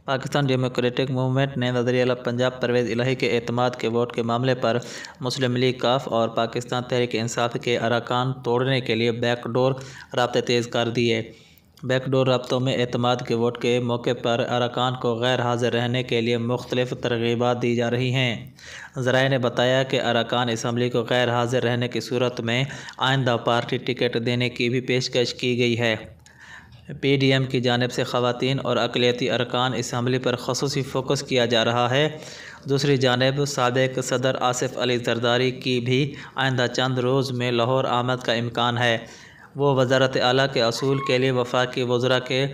Pakistan democratic movement ने वज़ीर-ए-आला पंजाब परवेज़ इलाही के एतमाद के वोट के मामले पर मुस्लिम लीग काफ और पाकिस्तान तहरीक इंसाफ के अरकान तोड़ने के लिए बैकडोर राब्ते तेज़ कर दिए। बैकडोर राब्तों में एतमाद के वोट के मौके पर अरकान को गैर हाज़िर रहने के लिए मुख्तलिफ तरग़ीबात दी जा रही हैं। ज़राए ने बताया कि अरकान असम्बली को गैर हाज़िर रहने की सूरत में आइंदा पार्टी टिकट देने की भी पेशकश की गई है। PDM की जानिब से ख़वातीन और अक़लियती अरकान असम्बली पर ख़ुसूसी फ़ोकस किया जा रहा है। दूसरी जानिब साबिक़ सदर आसिफ़ अली ज़रदारी की भी आइंदा चंद रोज़ में लाहौर आमद का इम्कान है। वो वज़ारत आला के असूल के लिए वफ़ाकी वज़रा के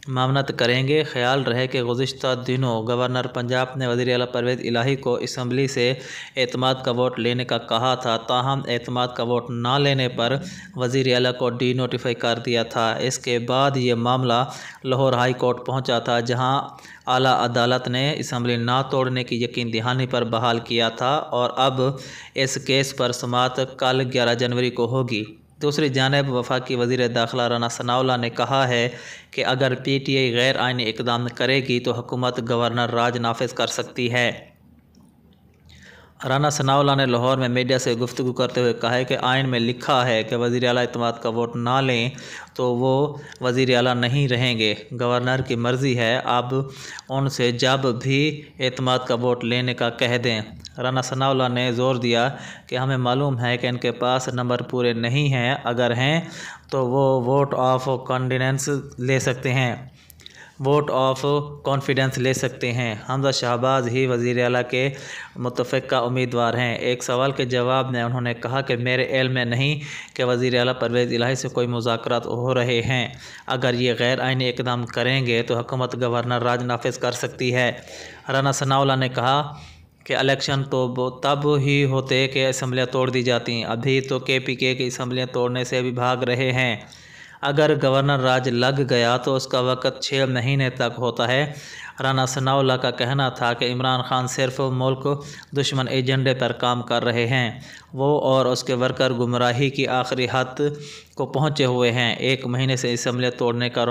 मामनत करेंगे। ख्याल रहे कि गुज़िश्ता दिनों गवर्नर पंजाब ने वज़ीर-ए-आला परवेज़ इलाही को असम्बली से एतमाद का वोट लेने का कहा था, ताहम एतमाद का वोट ना लेने पर वज़ीर-ए-आला को डी नोटिफाई कर दिया था। इसके बाद ये मामला लाहौर हाई कोर्ट पहुँचा था, जहाँ आला अदालत ने असम्बली ना तोड़ने की यकीन दहानी पर बहाल किया था और अब इस केस पर समाअत कल 11 जनवरी को होगी। दूसरी जानिब वफाकी वज़ीर दाखिला राना सनाउल्लाह ने कहा है कि अगर PTI गैर आइनी इक़दाम करेगी तो हुकूमत गवर्नर राज नाफिज कर सकती है। राना सनाउल्लाह ने लाहौर में मीडिया से गुफ्तगू करते हुए कहा है कि आइन में लिखा है कि वज़ीर-ए-आला एतमाद का वोट ना लें तो वो वज़ीर-ए-आला नहीं रहेंगे। गवर्नर की मर्ज़ी है, अब उनसे जब भी एतमाद का वोट लेने का कह दें। राना सनाउल्लाह ने ज़ोर दिया कि हमें मालूम है कि इनके पास नंबर पूरे नहीं हैं, अगर हैं तो वो वोट ऑफ कॉन्फिडेंस ले सकते हैं। हमजा शहबाज ही वज़ीर-ए-आला के मुतफ़िक़ा उम्मीदवार हैं। एक सवाल के जवाब में उन्होंने कहा कि मेरे इल्म में नहीं कि वज़ीर-ए-आला परवेज़ इलाही से कोई मुज़ाकरात हो रहे हैं। अगर ये गैर आइनी इक़दाम करेंगे तो हुकूमत गवर्नर राज नाफिज कर सकती है। राना सनाउल्लाह ने कहा कि इलेक्शन तो तब ही होते कि असम्बलियाँ तोड़ दी जाती। अभी तो KPK की असम्बलियाँ तोड़ने से भी भाग रहे हैं। अगर गवर्नर राज लग गया तो उसका वक़्त 6 महीने तक होता है। राना सनाउल्लाह का कहना था कि इमरान खान सिर्फ मुल्क दुश्मन एजेंडे पर काम कर रहे हैं। वो और उसके वर्कर गुमराही की आखिरी हद को पहुँचे हुए हैं। 1 महीने से असम्बलियाँ तोड़ने का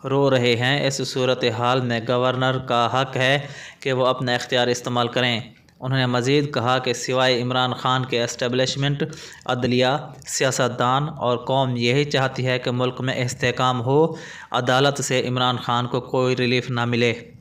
रो रहे हैं। इस सूरत हाल में गवर्नर का हक़ है कि वो अपना इख्तियार इस्तेमाल करें। उन्होंने मज़ीद कहा कि सिवाय इमरान खान के एस्टेब्लिशमेंट, अदलिया, सियासतदान और कौम यही चाहती है कि मुल्क में इस्तेहकाम हो। अदालत से इमरान खान को कोई रिलीफ ना मिले।